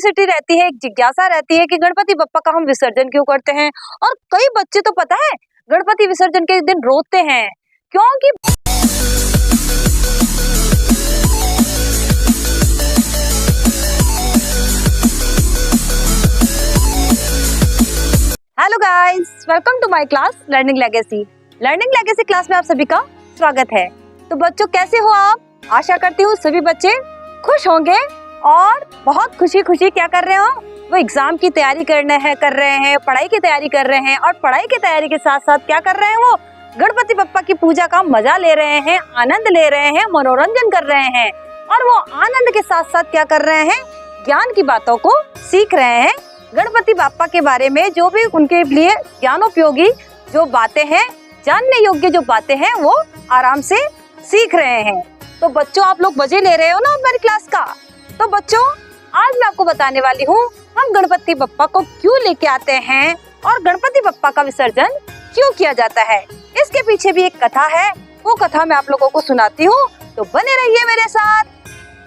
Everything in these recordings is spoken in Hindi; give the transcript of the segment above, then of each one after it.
क्यूरियोसिटी रहती है, एक जिज्ञासा रहती है कि गणपति बप्पा का हम विसर्जन क्यों करते हैं। और कई बच्चे तो पता है गणपति विसर्जन के दिन रोते हैं क्योंकि hello guys, welcome to my class learning legacy. Learning legacy class में आप सभी का स्वागत है। तो बच्चों कैसे हो आप? आशा करती हूँ सभी बच्चे खुश होंगे और बहुत खुशी खुशी क्या कर रहे हो, वो एग्जाम की तैयारी कर रहे हैं, पढ़ाई की तैयारी कर रहे हैं। और पढ़ाई की तैयारी के साथ साथ क्या कर रहे हैं, वो गणपति बप्पा की पूजा का मजा ले रहे हैं, आनंद ले रहे हैं, मनोरंजन कर रहे हैं। और वो आनंद के साथ साथ क्या कर रहे हैं, ज्ञान की बातों को सीख रहे हैं। गणपति बप्पा के बारे में जो भी उनके लिए ज्ञानोपयोगी जो बातें हैं, जानने योग्य जो बातें हैं, वो आराम से सीख रहे हैं। तो बच्चों आप लोग मजे ले रहे हो ना हमारी क्लास का। तो बच्चों आज मैं आपको बताने वाली हूँ हम गणपति बप्पा को क्यों लेके आते हैं और गणपति बप्पा का विसर्जन क्यों किया जाता है। इसके पीछे भी एक कथा है, वो कथा मैं आप लोगों को सुनाती हूँ, तो बने रहिए मेरे साथ।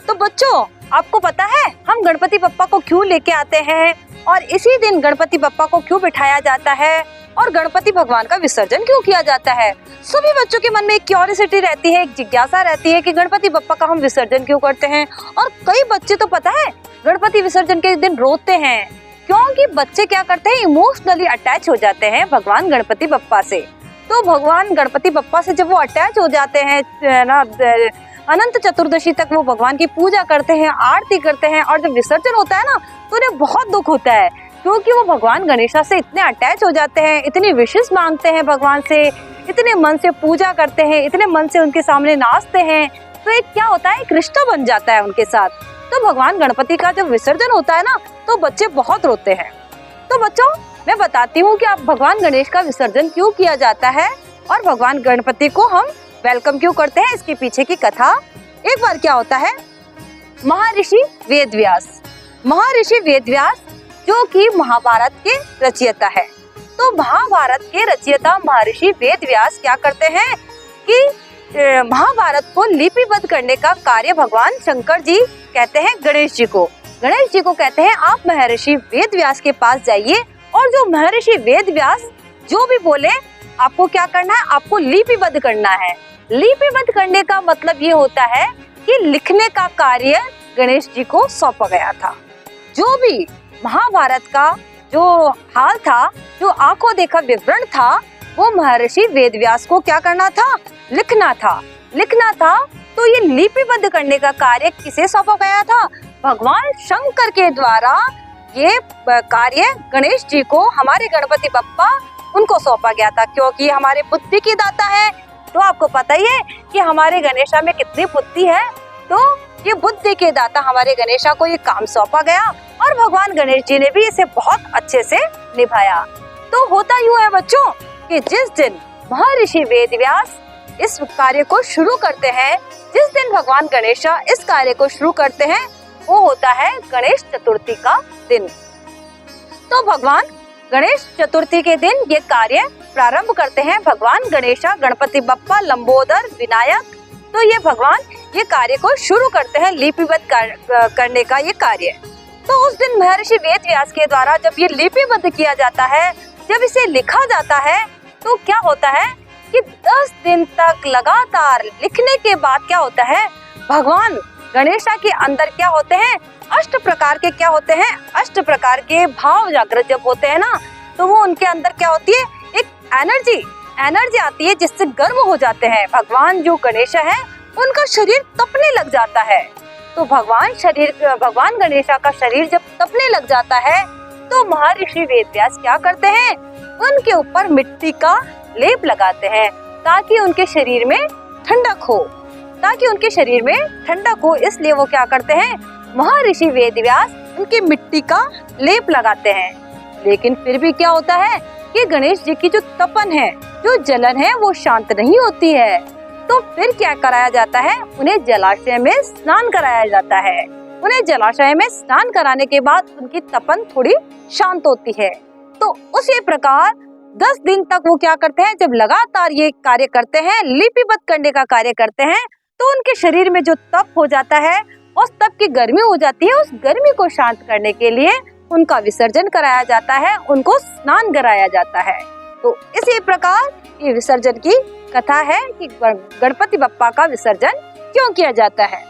तो बच्चों आपको पता है हम गणपति बप्पा को क्यों लेके आते हैं और इसी दिन गणपति बप्पा को क्यों बिठाया जाता है और गणपति भगवान का विसर्जन क्यों किया जाता है। सभी बच्चों के मन में एक क्यूरियोसिटी रहती है, एक जिज्ञासा रहती है कि गणपति बप्पा का हम विसर्जन क्यों करते हैं। और कई बच्चे तो पता है गणपति विसर्जन के दिन रोते हैं क्योंकि बच्चे क्या करते हैं, इमोशनली अटैच हो जाते हैं भगवान गणपति बप्पा से। तो भगवान गणपति बप्पा से जब वो अटैच हो जाते हैं ना, अनंत चतुर्दशी तक वो भगवान की पूजा करते हैं, आरती करते हैं, और जब विसर्जन होता है ना तो उन्हें बहुत दुख होता है क्योंकि वो भगवान गणेशा से इतने अटैच हो जाते हैं, इतनी विशेष मांगते हैं भगवान से, इतने मन से पूजा करते हैं, इतने मन से उनके सामने नाचते हैं। तो एक क्या होता है, एक रिश्ता बन जाता है उनके साथ। तो भगवान गणपति का जब विसर्जन होता है ना तो बच्चे बहुत रोते हैं। तो बच्चों मैं बताती हूँ कि आप भगवान गणेश का विसर्जन क्यों किया जाता है और भगवान गणपति को हम वेलकम क्यों करते हैं, इसके पीछे की कथा। एक बार क्या होता है, महर्षि वेदव्यास जो कि महाभारत के रचयिता है। तो महाभारत के रचयिता महर्षि वेदव्यास क्या करते हैं कि महाभारत को लिपिबद्ध करने का कार्य भगवान शंकर जी कहते हैं गणेश जी को कहते हैं आप महर्षि वेदव्यास के पास जाइए और जो महर्षि वेदव्यास जो भी बोले आपको क्या करना है, आपको लिपिबद्ध करना है। लिपिबद्ध करने का मतलब ये होता है कि लिखने का कार्य गणेश जी को सौंपा गया था। जो भी महाभारत का जो हाल था, जो आंखों देखा विवरण था, वो महर्षि वेदव्यास को क्या करना था, लिखना था। तो ये लिपिबद्ध करने का कार्य किसे सौंपा गया था, भगवान शंकर के द्वारा ये कार्य गणेश जी को, हमारे गणपति बप्पा उनको सौंपा गया था क्योंकि हमारे बुद्धि की दाता है। तो आपको पता ही है कि हमारे गणेशा में कितनी बुद्धि है। तो ये बुद्धि के दाता हमारे गणेशा को ये काम सौंपा गया और भगवान गणेश जी ने भी इसे बहुत अच्छे से निभाया। तो होता यूं है बच्चों कि जिस दिन महर्षि वेदव्यास इस कार्य को शुरू करते हैं, जिस दिन भगवान गणेशा इस कार्य को शुरू करते हैं, वो होता है गणेश चतुर्थी का दिन। तो भगवान गणेश चतुर्थी के दिन ये कार्य प्रारंभ करते हैं भगवान गणेशा, गणपति बप्पा, लंबोदर, विनायक। तो ये भगवान ये कार्य को शुरू करते हैं, लिपिबद्ध करने का ये कार्य। तो उस दिन महर्षि वेदव्यास के द्वारा जब ये लिपिबद्ध किया जाता है, जब इसे लिखा जाता है, तो क्या होता है कि 10 दिन तक लगातार लिखने के बाद क्या होता है, भगवान गणेशा के अंदर क्या होते हैं, अष्ट प्रकार के भाव जागृत जब होते हैं ना, तो वो उनके अंदर क्या होती है, एक एनर्जी आती है जिससे गर्व हो जाते हैं। भगवान जो गणेशा है उनका शरीर तपने लग जाता है। तो भगवान गणेशा का शरीर जब तपने लग जाता है तो महर्षि वेदव्यास क्या करते हैं, उनके ऊपर मिट्टी का लेप लगाते हैं ताकि उनके शरीर में ठंडक हो। इसलिए वो क्या करते हैं, महर्षि वेदव्यास उनकी मिट्टी का लेप लगाते हैं। लेकिन फिर भी क्या होता है कि गणेश जी की जो तपन है, जो जलन है, वो शांत नहीं होती है। तो फिर क्या कराया जाता है, उन्हें जलाशय में स्नान कराया जाता है। उन्हें जलाशय में स्नान कराने के बाद उनकी तपन थोड़ी शांत होती है। तो उसी प्रकार 10 दिन तक वो क्या करते हैं, जब लगातार ये कार्य करते हैं, लिपिबद्ध करने का कार्य करते हैं, तो उनके शरीर में जो तप हो जाता है और तब की गर्मी हो जाती है, उस गर्मी को शांत करने के लिए उनका विसर्जन कराया जाता है, उनको स्नान कराया जाता है। तो इसी प्रकार ये विसर्जन की कथा है कि गणपति बप्पा का विसर्जन क्यों किया जाता है।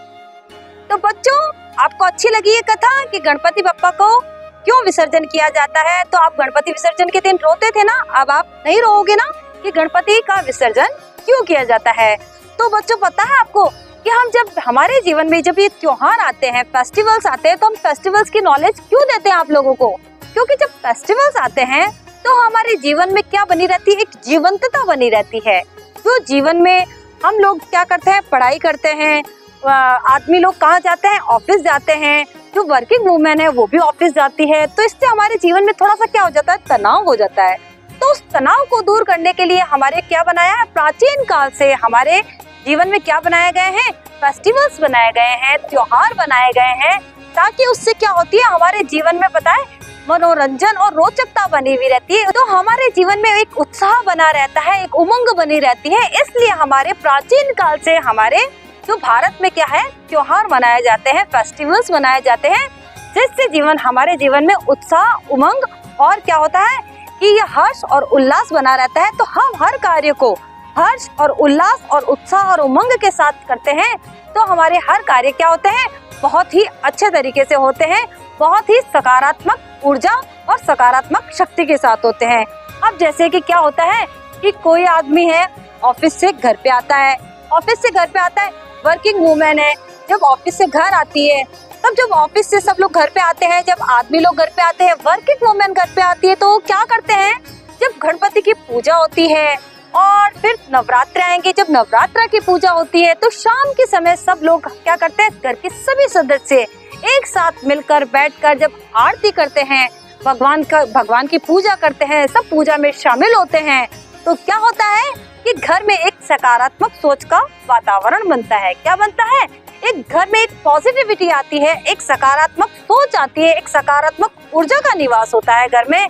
तो बच्चों, आपको अच्छी लगी ये कथा कि गणपति बप्पा को क्यों विसर्जन किया जाता है? तो आप गणपति विसर्जन के दिन रोते थे ना, अब आप नहीं रोओगे ना कि गणपति का विसर्जन क्यों किया जाता है। तो बच्चों, पता है आपको कि हम जब हमारे जीवन में जब ये त्योहार आते हैं, फेस्टिवल्स आते हैं, तो हम फेस्टिवल्स की नॉलेज क्यों देते हैं आप लोगों को? क्योंकि जब फेस्टिवल्स आते हैं तो हमारे जीवन में क्या बनी रहती है, एक जीवंतता बनी रहती है। जो जीवन में हम लोग क्या करते हैं, पढ़ाई करते हैं, आदमी लोग कहाँ जाते हैं, ऑफिस जाते हैं, जो वर्किंग वुमेन है वो भी ऑफिस जाती है, तो इससे हमारे जीवन में थोड़ा सा क्या हो जाता है, तनाव हो जाता है। तो उस तनाव को दूर करने के लिए हमारे क्या बनाया है, प्राचीन काल से हमारे जीवन में क्या बनाए गए हैं, फेस्टिवल्स बनाए गए हैं, त्योहार बनाए गए हैं, ताकि उससे क्या होती है, हमारे जीवन में पता है मनोरंजन और रोचकता बनी हुई रहती है। तो हमारे जीवन में एक उत्साह बना रहता है, एक उमंग बनी रहती है। इसलिए हमारे प्राचीन काल से हमारे जो भारत में क्या है, त्योहार मनाए जाते हैं, फेस्टिवल्स मनाए जाते हैं, जिससे हमारे जीवन में उत्साह, उमंग और क्या होता है कि ये हर्ष और उल्लास बना रहता है। तो हम हर कार्य को हर्ष और उल्लास और उत्साह और उमंग के साथ करते हैं, तो हमारे हर कार्य क्या होते हैं, बहुत ही अच्छे तरीके से होते हैं, बहुत ही सकारात्मक ऊर्जा और सकारात्मक शक्ति के साथ होते हैं। अब जैसे कि क्या होता है कि कोई आदमी है, ऑफिस से घर पे आता है, वर्किंग वुमेन है, जब ऑफिस से घर आती है, तब जब ऑफिस से सब लोग घर पे आते हैं, जब आदमी लोग घर पे आते हैं, वर्किंग वुमेन घर पे आती है, तो क्या करते हैं, जब गणपति की पूजा होती है और फिर नवरात्र आएंगे, जब नवरात्र की पूजा होती है, तो शाम के समय सब लोग क्या करते हैं, घर के सभी सदस्य एक साथ मिलकर बैठकर जब आरती करते हैं, भगवान की पूजा करते हैं, सब पूजा में शामिल होते हैं, तो क्या होता है कि घर में एक सकारात्मक सोच का वातावरण बनता है। क्या बनता है, एक घर में एक पॉजिटिविटी आती है, एक सकारात्मक सोच आती है, एक सकारात्मक ऊर्जा का निवास होता है घर में,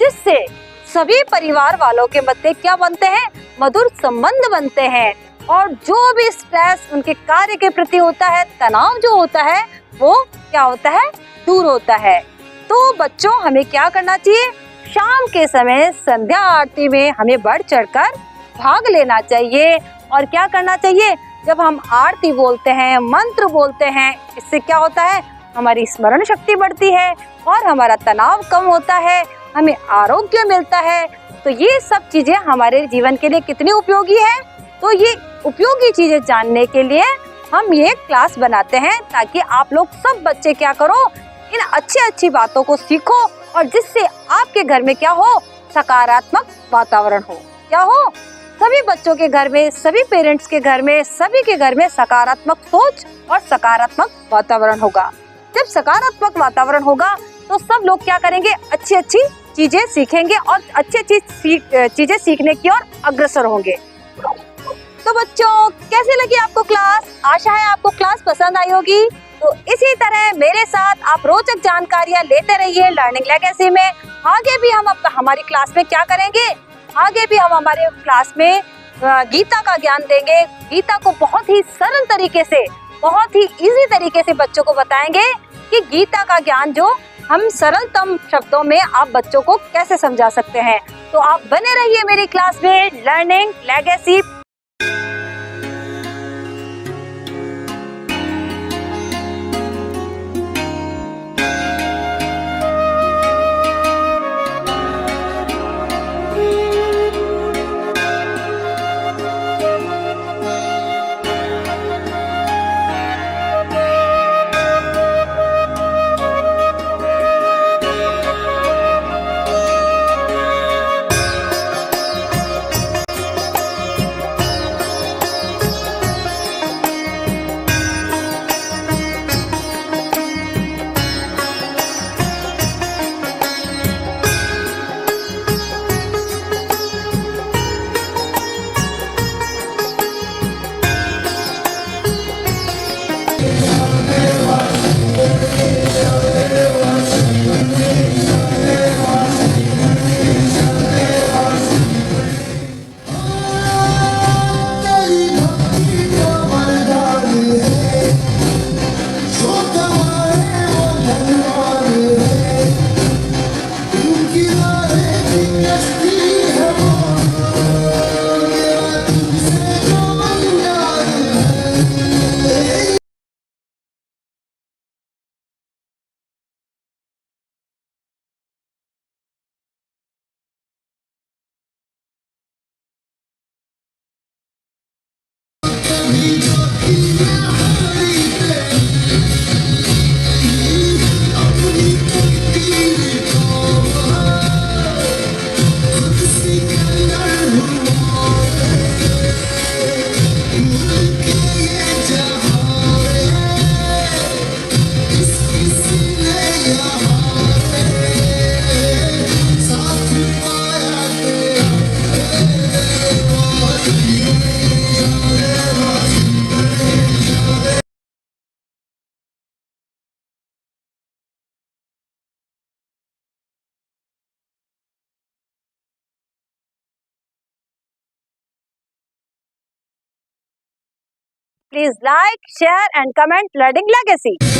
जिससे सभी परिवार वालों के मध्य क्या बनते हैं, मधुर संबंध बनते हैं, और जो भी स्ट्रेस उनके कार्य के प्रति होता है, तनाव जो होता है, वो क्या होता है, दूर होता है। तो बच्चों, हमें क्या करना चाहिए, शाम के समय संध्या आरती में हमें बढ़ चढ़कर भाग लेना चाहिए। और क्या करना चाहिए, जब हम आरती बोलते हैं, मंत्र बोलते हैं, इससे क्या होता है, हमारी स्मरण शक्ति बढ़ती है और हमारा तनाव कम होता है, हमें आरोग्य मिलता है। तो ये सब चीजें हमारे जीवन के लिए कितनी उपयोगी है। तो ये उपयोगी चीजें जानने के लिए हम ये क्लास बनाते हैं, ताकि आप लोग सब बच्चे क्या करो, इन अच्छी बातों को सीखो, और जिससे आपके घर में क्या हो, सकारात्मक वातावरण हो। क्या हो, सभी बच्चों के घर में, सभी पेरेंट्स के घर में, सभी के घर में सकारात्मक सोच और सकारात्मक वातावरण होगा। जब सकारात्मक वातावरण होगा तो सब लोग क्या करेंगे, अच्छी चीजें सीखेंगे और अच्छी चीजें सीखने की ओर अग्रसर होंगे। तो बच्चों, कैसी लगी आपको क्लास? आशा है आपको क्लास पसंद आई होगी। तो इसी तरह मेरे साथ आप रोचक जानकारियां लेते रहिए लर्निंग लेगेसी में। आगे भी हम हमारी क्लास में क्या करेंगे, आगे भी हम हमारे क्लास में गीता का ज्ञान देंगे। गीता को बहुत ही सरल तरीके से, बहुत ही इजी तरीके से बच्चों को बताएंगे कि गीता का ज्ञान जो हम सरलतम शब्दों में आप बच्चों को कैसे समझा सकते हैं। तो आप बने रहिए मेरी क्लास में learning legacy. Please like, share and comment Learning Legacy.